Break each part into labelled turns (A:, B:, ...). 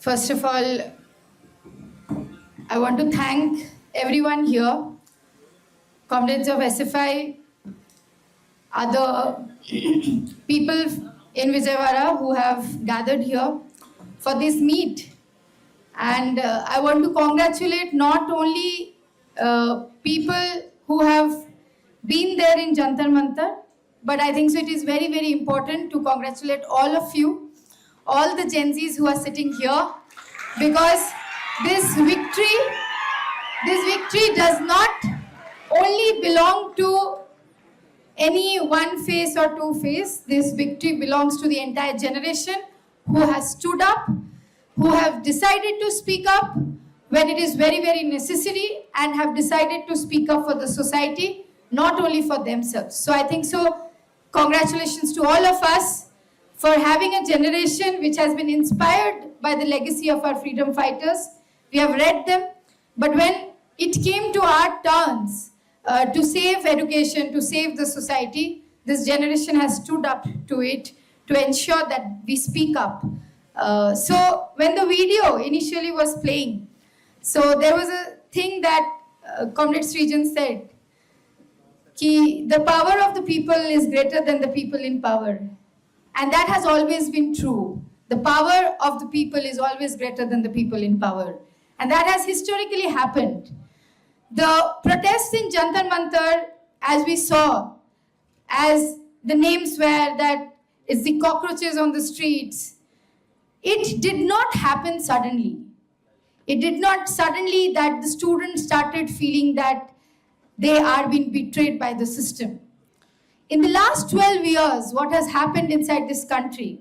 A: First of all, I want to thank everyone here, comrades of SFI, other people in Vijayawada who have gathered here for this meet. And I want to congratulate not only people who have been there in Jantar Mantar, but I think so it is very, very important to congratulate all of you, all the Gen Zs who are sitting here, because this victory does not only belong to any one face or two face. This victory belongs to the entire generation who has stood up, who have decided to speak up when it is very, very necessary, and have decided to speak up for the society, not only for themselves. So I think so, congratulations to all of us for having a generation which has been inspired by the legacy of our freedom fighters. We have read them, but when it came to our turns to save education, to save the society, this generation has stood up to it to ensure that we speak up. So when the video initially was playing, so there was a thing that Comrade Srijan said, ki the power of the people is greater than the people in power. And that has always been true. The power of the people is always greater than the people in power. And that has historically happened. The protests in Jantar Mantar, as we saw, as the names were that it's the cockroaches on the streets, it did not happen suddenly. It did not suddenly that the students started feeling that they are being betrayed by the system. In the last 12 years, what has happened inside this country,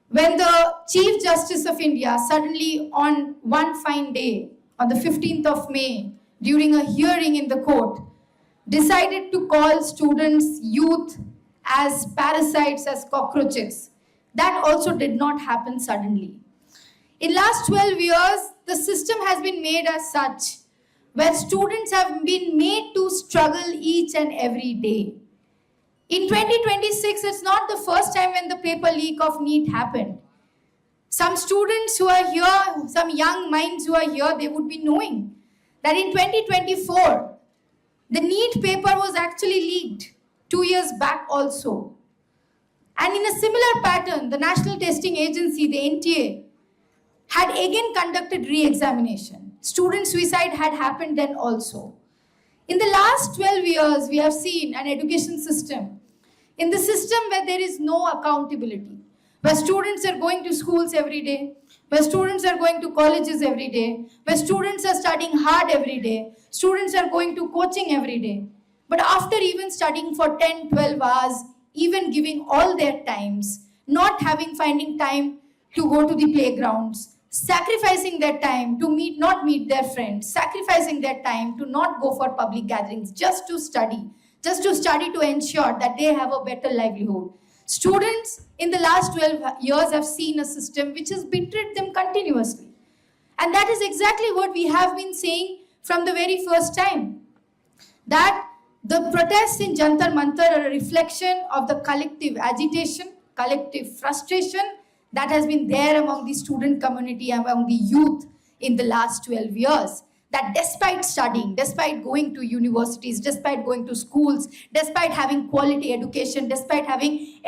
A: when the Chief Justice of India suddenly on one fine day, on the 15th of May, during a hearing in the court, decided to call students, youth as parasites, as cockroaches, that also did not happen suddenly. In last 12 years, the system has been made as such, where students have been made to struggle each and every day. In 2026, it's not the first time when the paper leak of NEET happened. Some students who are here, some young minds who are here, they would be knowing that in 2024, the NEET paper was actually leaked 2 years back also. And in a similar pattern, the National Testing Agency, the NTA, had again conducted re-examination. Student suicide had happened then also. In the last 12 years, we have seen an education system, in the system where there is no accountability, where students are going to schools every day, where students are going to colleges every day, where students are studying hard every day, students are going to coaching every day. But after even studying for 10, 12 hours, even giving all their times, not finding time to go to the playgrounds, sacrificing their time to not meet their friends, sacrificing their time to not go for public gatherings, just to study to ensure that they have a better livelihood. Students in the last 12 years have seen a system which has betrayed them continuously. And that is exactly what we have been saying from the very first time. That the protests in Jantar Mantar are a reflection of the collective agitation, collective frustration that has been there among the student community, among the youth in the last 12 years. That despite studying, despite going to universities, despite going to schools, despite having quality education, despite having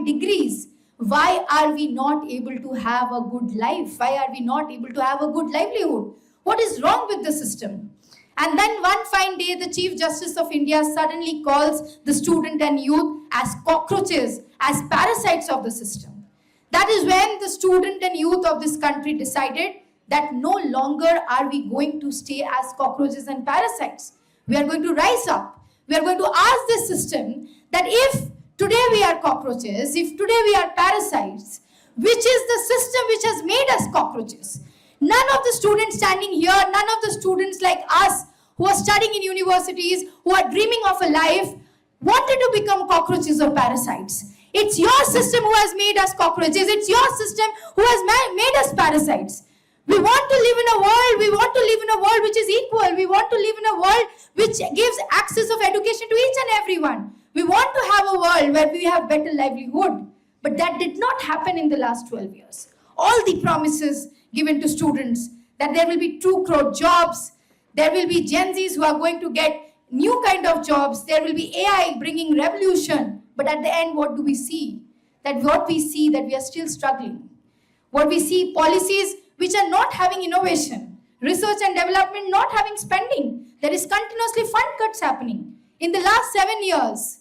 A: degrees, why are we not able to have a good life? Why are we not able to have a good livelihood? What is wrong with the system? And then one fine day, the Chief Justice of India suddenly calls the student and youth as cockroaches, as parasites of the system. That is when the student and youth of this country decided that no longer are we going to stay as cockroaches and parasites. We are going to rise up. We are going to ask this system that if today we are cockroaches, if today we are parasites, which is the system which has made us cockroaches? None of the students standing here, none of the students like us who are studying in universities, who are dreaming of a life, wanted to become cockroaches or parasites. It's your system who has made us cockroaches. It's your system who has made us parasites. We want to live in a world which is equal. We want to live in a world which gives access of education to each and everyone. We want to have a world where we have better livelihood. But that did not happen in the last 12 years. all the promises given to students, that there will be 2 crore jobs, there will be Gen Zs who are going to get new kind of jobs, there will be AI bringing revolution. But at the end, what do we see? That we are still struggling. What we see, policies which are not having innovation, research and development not having spending. There is continuously fund cuts happening. In the last 7 years,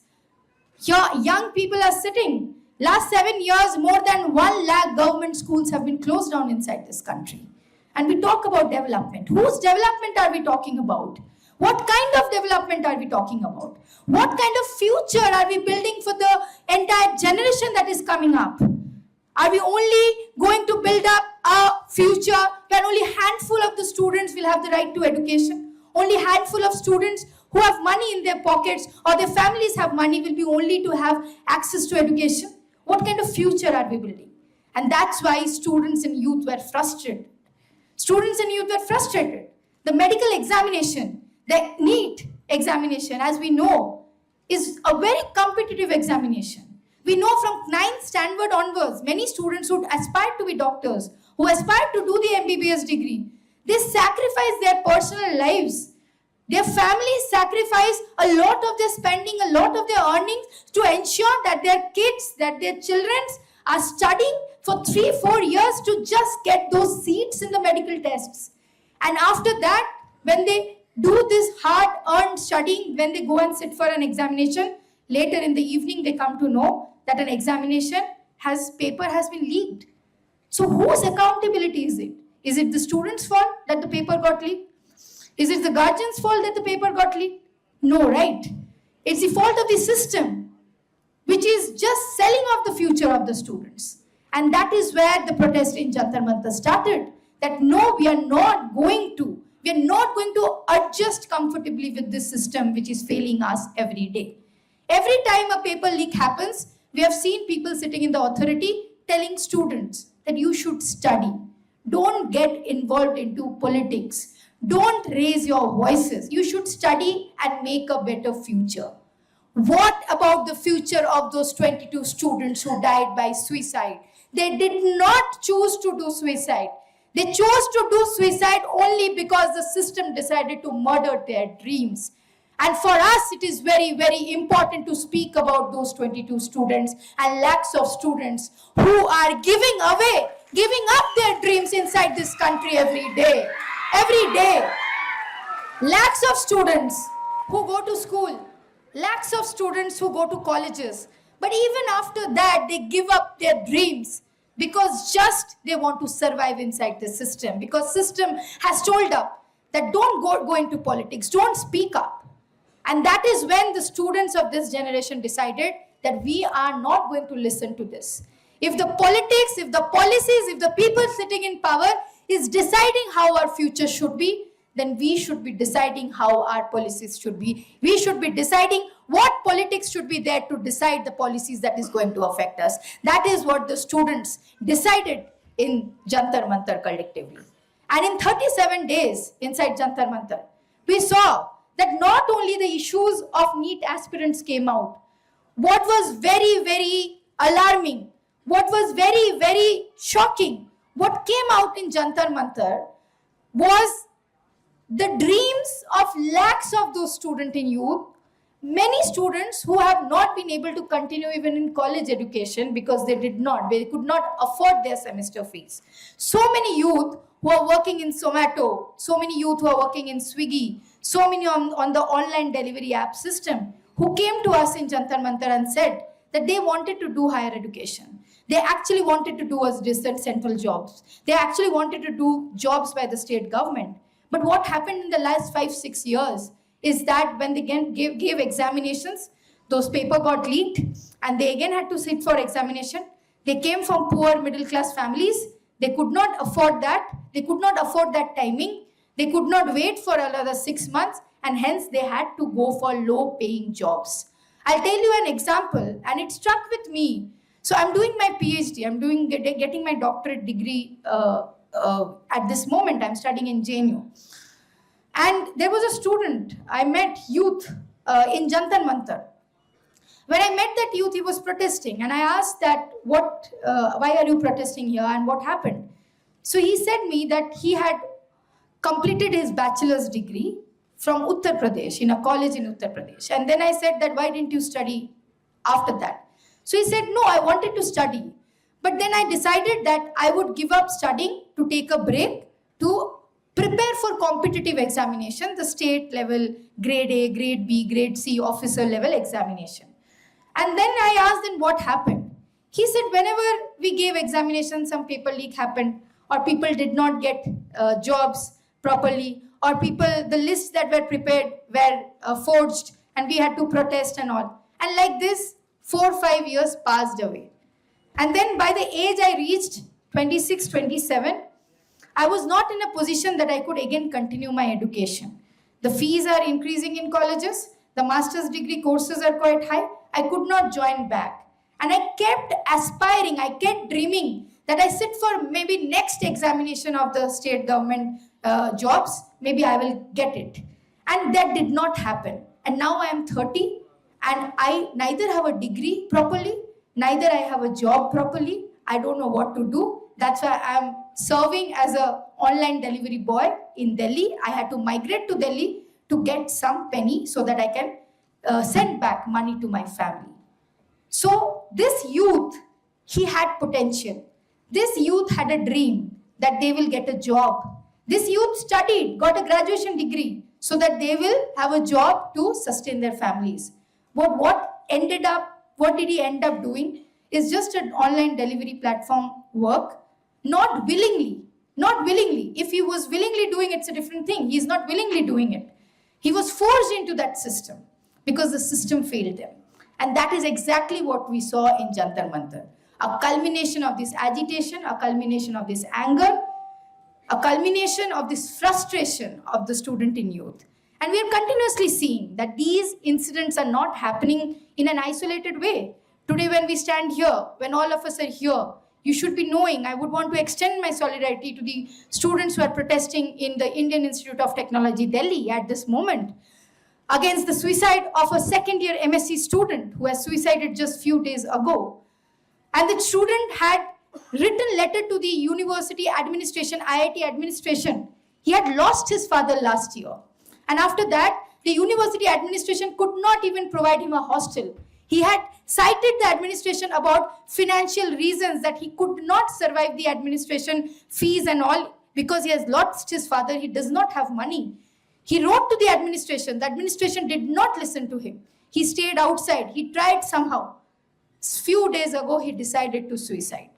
A: young people are sitting. Last 7 years, more than 1 lakh government schools have been closed down inside this country. And we talk about development. Whose development are we talking about? What kind of development are we talking about? What kind of future are we building for the entire generation that is coming up? Are we only going to build up a future where only a handful of the students will have the right to education? Only a handful of students who have money in their pockets or their families have money will be only to have access to education? What kind of future are we building? And that's why students and youth were frustrated. Students and youth were frustrated. The medical examination, the NEET examination, as we know, is a very competitive examination. We know from 9th standard onwards, many students who aspire to be doctors, who aspire to do the MBBS degree, they sacrifice their personal lives. Their families sacrifice a lot of their spending, a lot of their earnings to ensure that their kids, that their children are studying for 3-4 years to just get those seats in the medical tests. And after that, when they do this hard-earned studying, when they go and sit for an examination, later in the evening they come to know that an examination paper has been leaked. So whose accountability is it? Is it the student's fault that the paper got leaked? Is it the guardian's fault that the paper got leaked? No, right? It's the fault of the system, which is just selling off the future of the students. And that is where the protest in Jantar Mantar started. That no, we are not going to adjust comfortably with this system which is failing us every day. Every time a paper leak happens, we have seen people sitting in the authority telling students that you should study. Don't get involved into politics. Don't raise your voices. You should study and make a better future. What about the future of those 22 students who died by suicide? They did not choose to do suicide. They chose to do suicide only because the system decided to murder their dreams. And for us, it is very, very important to speak about those 22 students and lakhs of students who are giving up their dreams inside this country every day. Every day. Lakhs of students who go to school, lakhs of students who go to colleges. But even after that, they give up their dreams because just they want to survive inside the system. Because system has told up that don't go into politics, don't speak up. And that is when the students of this generation decided that we are not going to listen to this. If the politics, if the policies, if the people sitting in power is deciding how our future should be, then we should be deciding how our policies should be. We should be deciding what politics should be there to decide the policies that is going to affect us. That is what the students decided in Jantar Mantar collectively. And in 37 days inside Jantar Mantar, we saw that not only the issues of NEET aspirants came out, what was very, very alarming, what was very, very shocking, what came out in Jantar Mantar was the dreams of lakhs of those students in youth, many students who have not been able to continue even in college education because they could not afford their semester fees. So many youth who are working in Zomato, so many youth who are working in Swiggy, so many on the online delivery app system who came to us in Jantar Mantar and said that they wanted to do higher education. They actually wanted to do as distant central jobs. They actually wanted to do jobs by the state government. But what happened in the last 5-6 years is that when they gave examinations, those papers got leaked and they again had to sit for examination. They came from poor middle class families. They could not afford that. They could not afford that timing. They could not wait for another 6 months and hence they had to go for low paying jobs. I'll tell you an example and it struck with me. So I'm doing my PhD. I'm getting my doctorate degree at this moment. I'm studying in JNU. And there was a student, I met youth in Jantar Mantar. When I met that youth, he was protesting, and I asked that, why are you protesting here and what happened? So he said me that he had completed his bachelor's degree from Uttar Pradesh, in a college in Uttar Pradesh. And then I said that, why didn't you study after that? So he said, no, I wanted to study. But then I decided that I would give up studying to take a break to prepare for competitive examination, the state level, grade A, grade B, grade C, officer level examination. And then I asked him what happened. He said, whenever we gave examination, some paper leak happened, or people did not get jobs properly, or the lists that were prepared were forged, and we had to protest and all. And like this, 4 or 5 years passed away. And then by the age I reached 26, 27, I was not in a position that I could again continue my education. The fees are increasing in colleges. The master's degree courses are quite high. I could not join back. And I kept aspiring, I kept dreaming that I sit for maybe next examination of the state government jobs, maybe I will get it. And that did not happen. And now I am 30 and I neither have a degree properly, neither I have a job properly. I don't know what to do. That's why I am serving as an online delivery boy in Delhi. I had to migrate to Delhi to get some penny so that I can send back money to my family. So this youth, he had potential. This youth had a dream that they will get a job. This youth studied, got a graduation degree so that they will have a job to sustain their families. But what did he end up doing is just an online delivery platform work, not willingly. If he was willingly doing it, it's a different thing. He's not willingly doing it. He was forced into that system because the system failed him. And that is exactly what we saw in Jantar Mantar. A culmination of this agitation, a culmination of this anger, a culmination of this frustration of the student in youth. And we are continuously seeing that these incidents are not happening in an isolated way. Today when we stand here, when all of us are here, you should be knowing, I would want to extend my solidarity to the students who are protesting in the Indian Institute of Technology, Delhi at this moment, against the suicide of a second-year MSc student who has suicided just few days ago. And the student had written letter to the university administration, IIT administration. He had lost his father last year. And after that, the university administration could not even provide him a hostel. He had cited the administration about financial reasons that he could not survive the administration fees and all because he has lost his father. He does not have money. He wrote to the administration. The administration did not listen to him. He stayed outside. He tried somehow. Few days ago, he decided to suicide.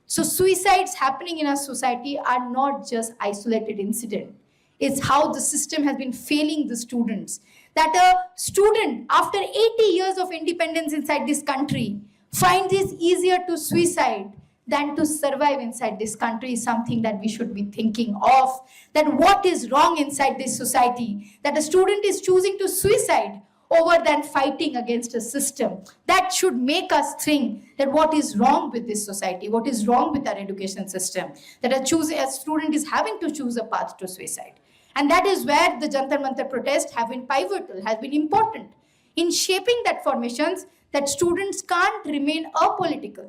A: So suicides happening in our society are not just isolated incident. It's how the system has been failing the students. That a student, after 80 years of independence inside this country, finds it easier to suicide than to survive inside this country is something that we should be thinking of. That what is wrong inside this society? That a student is choosing to suicide over than fighting against a system. That should make us think that what is wrong with this society, what is wrong with our education system, that a student is having to choose a path to suicide. And that is where the Jantar Mantar protest have been pivotal, has been important in shaping that formations that students can't remain apolitical.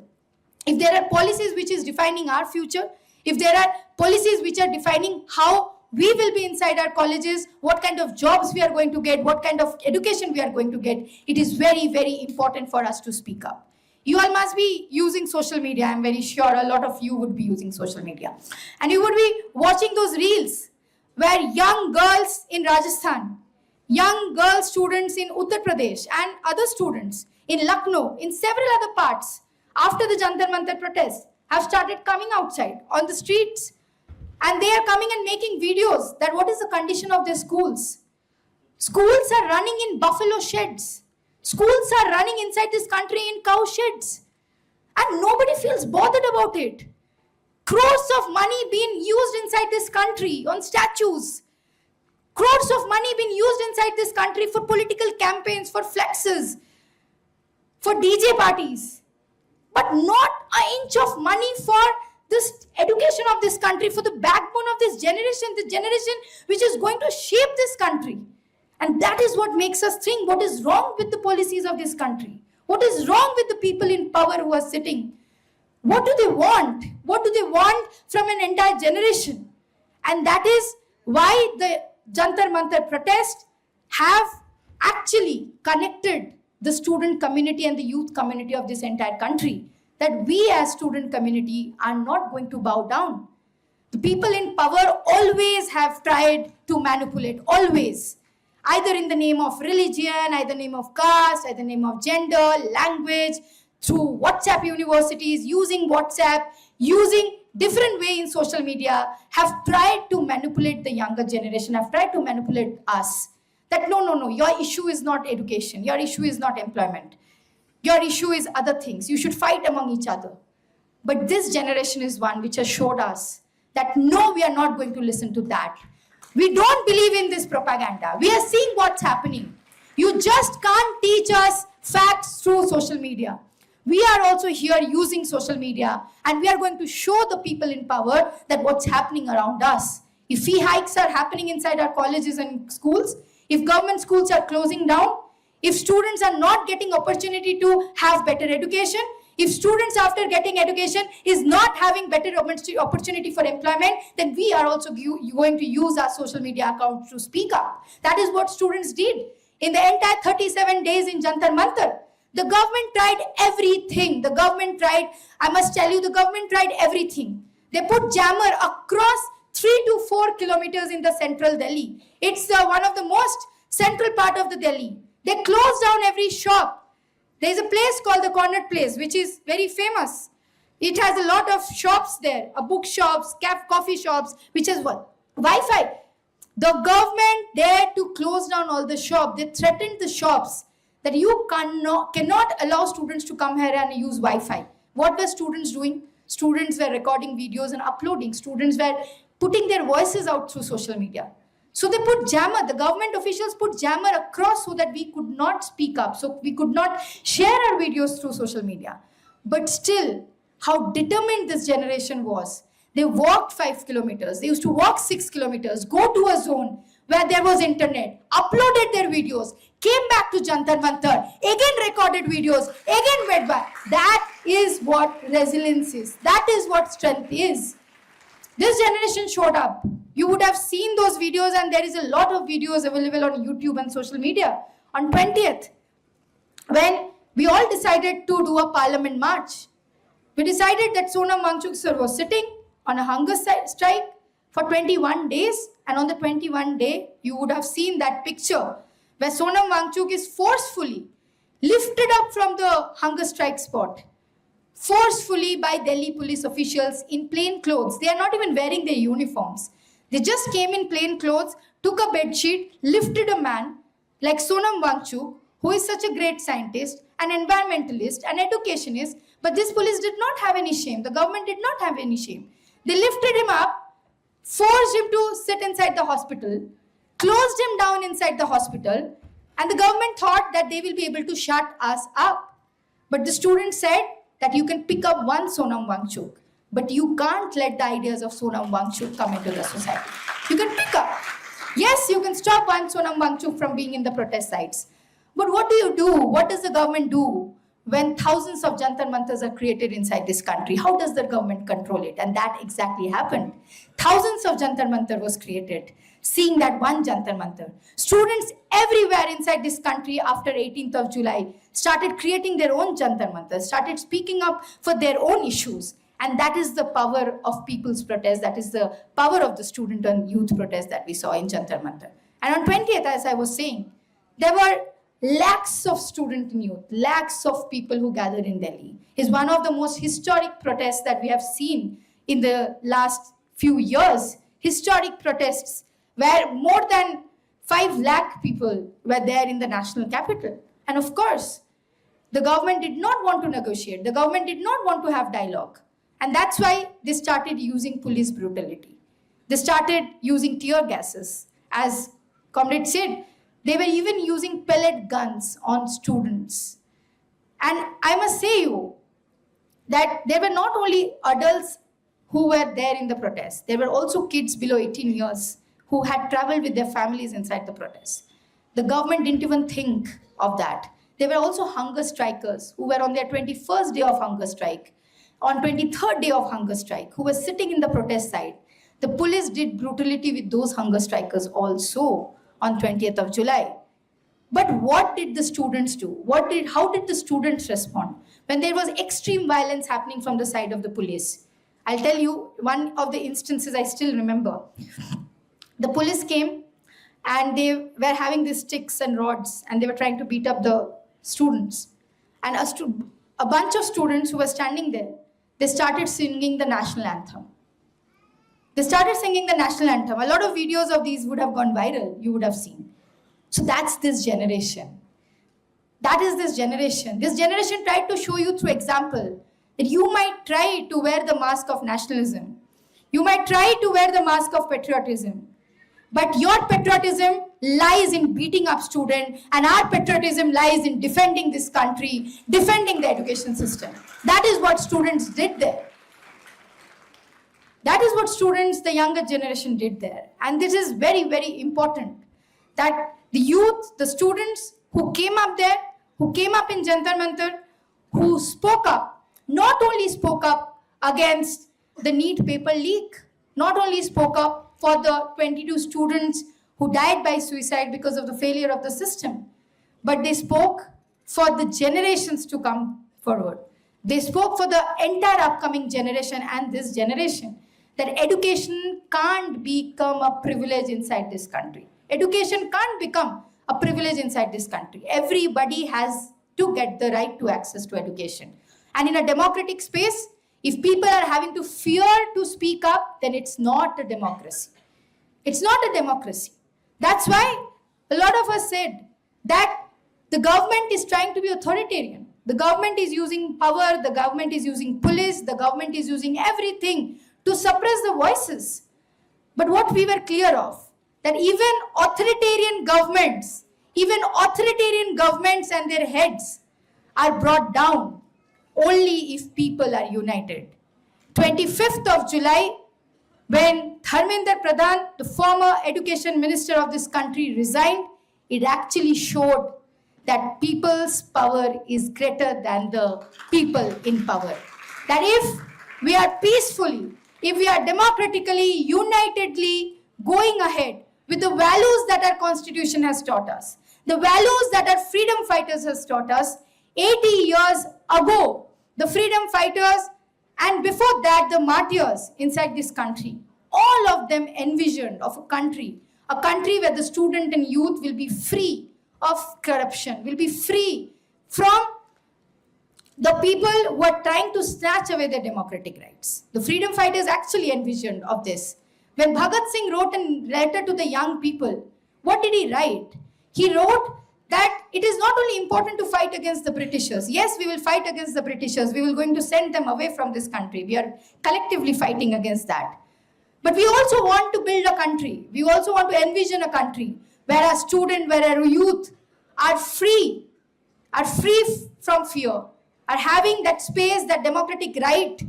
A: If there are policies which is defining our future, if there are policies which are defining how we will be inside our colleges, what kind of jobs we are going to get, what kind of education we are going to get, it is very, very important for us to speak up. You all must be using social media. I'm very sure a lot of you would be using social media. And you would be watching those reels where young girls in Rajasthan, young girl students in Uttar Pradesh and other students in Lucknow, in several other parts, after the Jantar Mantar protest, have started coming outside on the streets. And they are coming and making videos that what is the condition of their schools. Schools are running in buffalo sheds. Schools are running inside this country in cow sheds. And nobody feels bothered about it. Crores of money being used inside this country on statues. Crores of money being used inside this country for political campaigns, for flexes, for DJ parties. But not an inch of money for this education of this country, for the backbone of this generation, the generation which is going to shape this country. And that is what makes us think what is wrong with the policies of this country. What is wrong with the people in power who are sitting? What do they want? What do they want from an entire generation? And that is why the Jantar Mantar protest have actually connected the student community and the youth community of this entire country, that we as student community are not going to bow down. The people in power always have tried to manipulate, always. Either in the name of religion, either name of caste, either name of gender, language, through WhatsApp universities, using WhatsApp, using different way in social media, have tried to manipulate the younger generation, have tried to manipulate us. That no, your issue is not education, your issue is not employment, your issue is other things. You should fight among each other. But this generation is one which has showed us that no, we are not going to listen to that. We don't believe in this propaganda. We are seeing what's happening. You just can't teach us facts through social media. We are also here using social media, and we are going to show the people in power that what's happening around us. If fee hikes are happening inside our colleges and schools, if government schools are closing down, if students are not getting opportunity to have better education, if students after getting education is not having better opportunity for employment, then we are also going to use our social media accounts to speak up. That is what students did in the entire 37 days in Jantar Mantar. The government tried everything. The government tried, I must tell you, the government tried everything. They put jammer across 3 to 4 kilometers in the central Delhi. It's one of the most central part of the Delhi. They closed down every shop. There is a place called the Connaught Place, which is very famous. It has a lot of shops there, bookshops, coffee shops, which has what? Wi-Fi. The government dared to close down all the shops. They threatened the shops that you cannot allow students to come here and use Wi-Fi. What were students doing? Students were recording videos and uploading. Students were putting their voices out through social media. So they put jammer, the government officials put jammer across so that we could not speak up, so we could not share our videos through social media. But still, how determined this generation was. They walked 5 kilometers, they used to walk 6 kilometers, go to a zone where there was internet, uploaded their videos, came back to Jantar Mantar, again recorded videos, again went back. That is what resilience is. That is what strength is. This generation showed up. You would have seen those videos, and there is a lot of videos available on YouTube and social media. On 20th, when we all decided to do a parliament march, we decided that Sonam Wangchuk sir was sitting on a hunger strike for 21 days. And on the 21st day, you would have seen that picture where Sonam Wangchuk is forcefully lifted up from the hunger strike spot, forcefully by Delhi police officials in plain clothes. They are not even wearing their uniforms. They just came in plain clothes, took a bed sheet, lifted a man like Sonam Wangchuk, who is such a great scientist, an environmentalist, an educationist, but this police did not have any shame. The government did not have any shame. They lifted him up, forced him to sit inside the hospital, closed him down inside the hospital, and the government thought that they will be able to shut us up. But the students said that you can pick up one Sonam Wangchuk, but you can't let the ideas of Sonam Wangchuk come into the society. You can pick up. Yes, you can stop one Sonam Wangchuk from being in the protest sites. But what do you do? What does the government do when thousands of Jantar Mantars are created inside this country? How does the government control it? And that exactly happened. Thousands of Jantar Mantar was created, seeing that one Jantar Mantar. Students everywhere inside this country after 18th of July started creating their own Jantar Mantars, started speaking up for their own issues. And that is the power of people's protest. That is the power of the student and youth protest that we saw in Jantar Mantar. And on 20th, as I was saying, there were lakhs of student and youth, lakhs of people who gathered in Delhi. It's one of the most historic protests that we have seen in the last few years. Historic protests where more than 5 lakh people were there in the national capital. And of course, the government did not want to negotiate. The government did not want to have dialogue. And that's why they started using police brutality. They started using tear gases. As Comrade said, they were even using pellet guns on students. And I must say you that there were not only adults who were there in the protest. There were also kids below 18 years who had traveled with their families inside the protest. The government didn't even think of that. there were also hunger strikers who were on their 21st day of hunger strike, on 23rd day of hunger strike, who were sitting in the protest side. The police did brutality with those hunger strikers also on 20th of July. But what did the students do? How did the students respond when there was extreme violence happening from the side of the police? I'll tell you one of the instances I still remember. The police came and they were having these sticks and rods and they were trying to beat up the students. And a bunch of students who were standing there, they started singing the national anthem. They started singing the national anthem. A lot of videos of these would have gone viral, you would have seen. So that's this generation. That is this generation. This generation tried to show you through example that you might try to wear the mask of nationalism. You might try to wear the mask of patriotism. But your patriotism lies in beating up students, and our patriotism lies in defending this country, defending the education system. That is what students did there. That is what students, the younger generation did there. And this is very, very important that the youth, the students who came up there, who came up in Jantar Mantar, who spoke up, not only spoke up against the NEET paper leak, not only spoke up for the 22 students who died by suicide because of the failure of the system, but they spoke for the generations to come forward. They spoke for the entire upcoming generation and this generation, that education can't become a privilege inside this country. Education can't become a privilege inside this country. Everybody has to get the right to access to education. And in a democratic space, if people are having to fear to speak up, then it's not a democracy. It's not a democracy. That's why a lot of us said that the government is trying to be authoritarian. The government is using power, the government is using police, the government is using everything to suppress the voices. But what we were clear of, that even authoritarian governments and their heads are brought down only if people are united. 25th of July, when Dharmendra Pradhan, the former education minister of this country, resigned, it actually showed that people's power is greater than the people in power. That if we are peacefully, if we are democratically, unitedly going ahead with the values that our constitution has taught us, the values that our freedom fighters has taught us, 80 years ago, the freedom fighters and before that the martyrs inside this country, all of them envisioned of a country where the student and youth will be free of corruption, will be free from the people who are trying to snatch away their democratic rights. The freedom fighters actually envisioned of this. When Bhagat Singh wrote a letter to the young people, what did he write? He wrote that it is not only important to fight against the Britishers. Yes, we will fight against the Britishers. We will going to send them away from this country. We are collectively fighting against that. But we also want to build a country. We also want to envision a country where our students, where our youth are free from fear, are having that space, that democratic right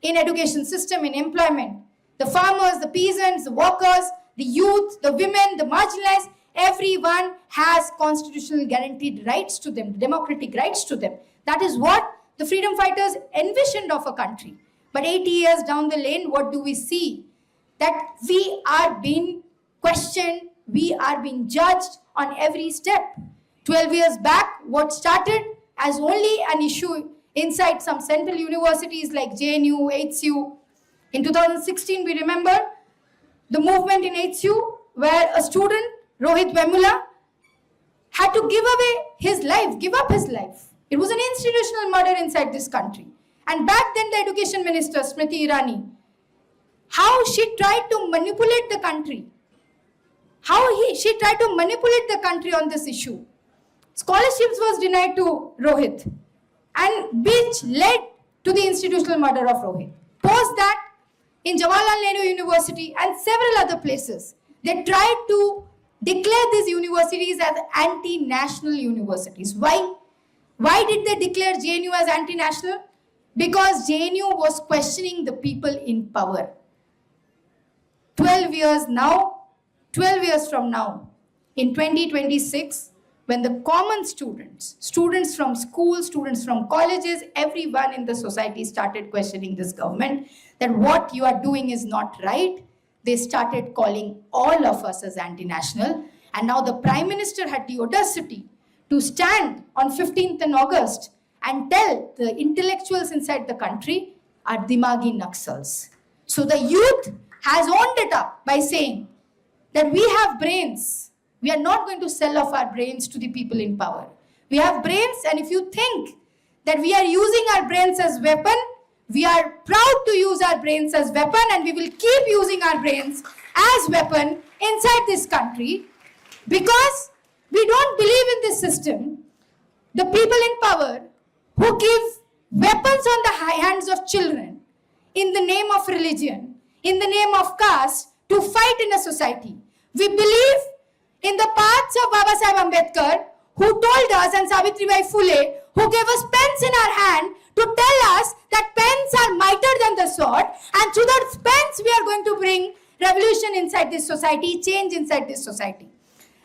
A: in education system, in employment. The farmers, the peasants, the workers, the youth, the women, the marginalized, everyone has constitutional guaranteed rights to them, democratic rights to them. That is what the freedom fighters envisioned of a country. But 80 years down the lane, what do we see? That we are being questioned, we are being judged on every step. 12 years back, what started as only an issue inside some central universities like JNU, HCU. In 2016, we remember the movement in HCU where a student, Rohit Vemula, had to give up his life. It was an institutional murder inside this country. And back then, the education minister, Smriti Irani, how she tried to manipulate the country. She tried to manipulate the country on this issue. Scholarships was denied to Rohit, and which led to the institutional murder of Rohit. Post that, in Jawaharlal Nehru University and several other places, they tried to declare these universities as anti-national universities. Why? Why did they declare JNU as anti-national? Because JNU was questioning the people in power. 12 years from now, in 2026, when the common students, students from schools, students from colleges, everyone in the society started questioning this government, that what you are doing is not right. They started calling all of us as anti-national. And now the Prime Minister had the audacity to stand on 15th and August and tell the intellectuals inside the country are Dimagi Naxals. So the youth has owned it up by saying that we have brains. We are not going to sell off our brains to the people in power. We have brains, and if you think that we are using our brains as weapon, we are proud to use our brains as weapon, and we will keep using our brains as weapon inside this country, because we don't believe in this system. The people in power who give weapons on the hands of children in the name of religion, in the name of caste, to fight in a society. We believe in the paths of Baba Saheb Ambedkar, who told us, and Savitribai Phule, who gave us pens in our hand to tell us that pens are mightier than the sword, and through the pens we are going to bring revolution inside this society, change inside this society.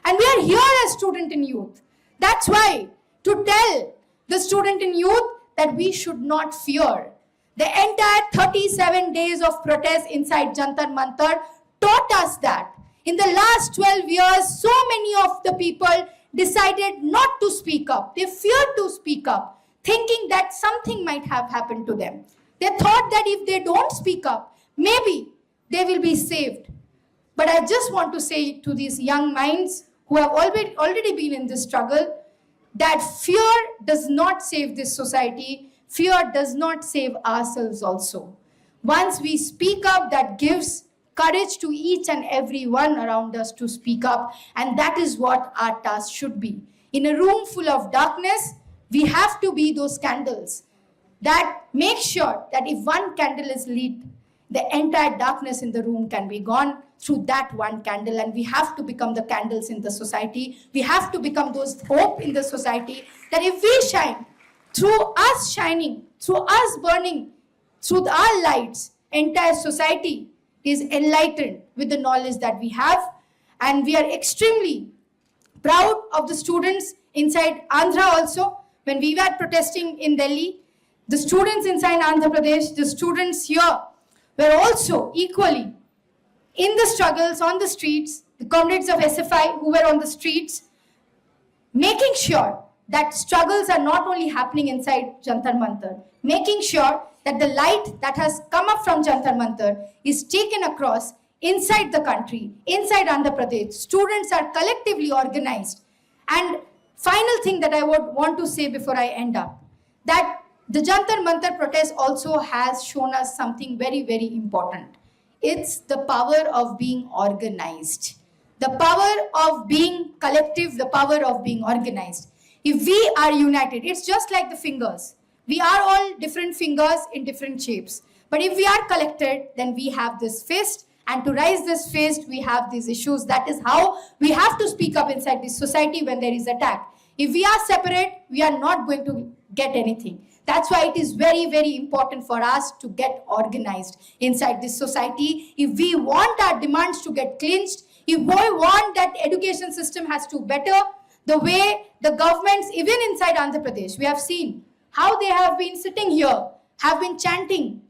A: And we are here as student in youth. That's why, to tell the student in youth that we should not fear. The entire 37 days of protest inside Jantar Mantar taught us that. In the last 12 years, so many of the people decided not to speak up. They feared to speak up, thinking that something might have happened to them. They thought that if they don't speak up, maybe they will be saved. But I just want to say to these young minds who have already been in this struggle, that fear does not save this society. Fear does not save ourselves also. Once we speak up, that gives courage to each and every one around us to speak up, and that is what our task should be. In a room full of darkness, we have to be those candles that make sure that if one candle is lit, the entire darkness in the room can be gone through that one candle. And we have to become the candles in the society. We have to become those hope in the society, that if we shine, through us shining, through us burning, through our lights, entire society is enlightened with the knowledge that we have. And we are extremely proud of the students inside Andhra also. When we were protesting in Delhi, the students inside Andhra Pradesh, the students here were also equally in the struggles on the streets, the comrades of SFI who were on the streets, making sure that struggles are not only happening inside Jantar Mantar, making sure that the light that has come up from Jantar Mantar is taken across inside the country, inside Andhra Pradesh. Students are collectively organized. And final thing that I would want to say before I end up, that the Jantar Mantar protest also has shown us something very, very important. It's the power of being organized, the power of being collective, the power of being organized. If we are united, it's just like the fingers. We are all different fingers in different shapes. But if we are collected, then we have this fist. And to raise this fist, we have these issues. That is how we have to speak up inside this society when there is attack. If we are separate, we are not going to get anything. That's why it is very, very important for us to get organized inside this society. If we want our demands to get clinched, if we want that education system has to better, the way the governments, even inside Andhra Pradesh, we have seen how they have been sitting here, have been chanting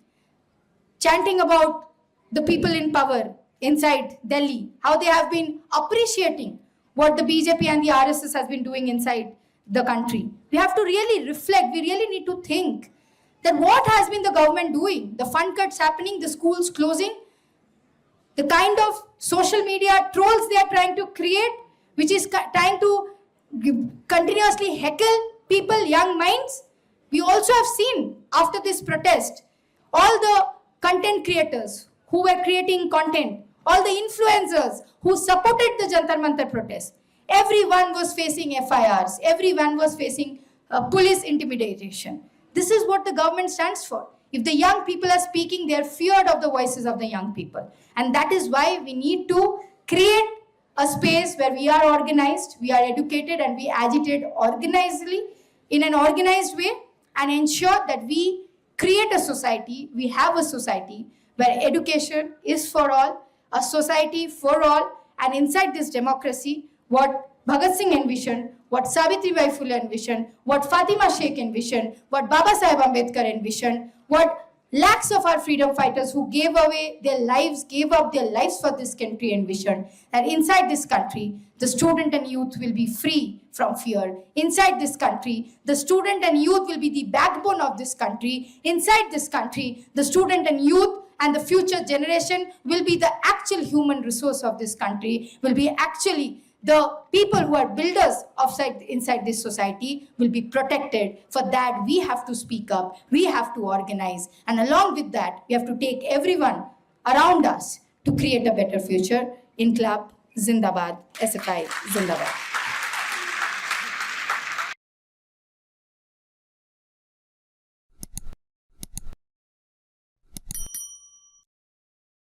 A: about the people in power inside Delhi, how they have been appreciating what the BJP and the RSS has been doing inside the country. We have to really reflect, we really need to think that what has been the government doing? The fund cuts happening, the schools closing, the kind of social media trolls they are trying to create, which is trying to continuously heckle people, young minds. We also have seen after this protest, all the content creators who were creating content, all the influencers who supported the Jantar Mantar protest, everyone was facing FIRs, everyone was facing police intimidation. This is what the government stands for. If the young people are speaking, they are feared of the voices of the young people. And that is why we need to create a space where we are organized, we are educated, and we agitate organizedly in an organized way, and ensure that we create a society, we have a society where education is for all, a society for all, and inside this democracy, what Bhagat Singh envisioned, what Savitribai Phule envisioned, what Fatima Sheikh envisioned, what Baba Saheb Ambedkar envisioned, what lakhs of our freedom fighters who gave up their lives for this country envisioned. And inside this country, the student and youth will be free from fear. Inside this country, the student and youth will be the backbone of this country. Inside this country, the student and youth and the future generation will be the actual human resource of this country, will be actually the people who are builders inside this society will be protected. For that, we have to speak up, we have to organize, and along with that, we have to take everyone around us to create a better future. Inqilab Zindabad, SFI Zindabad.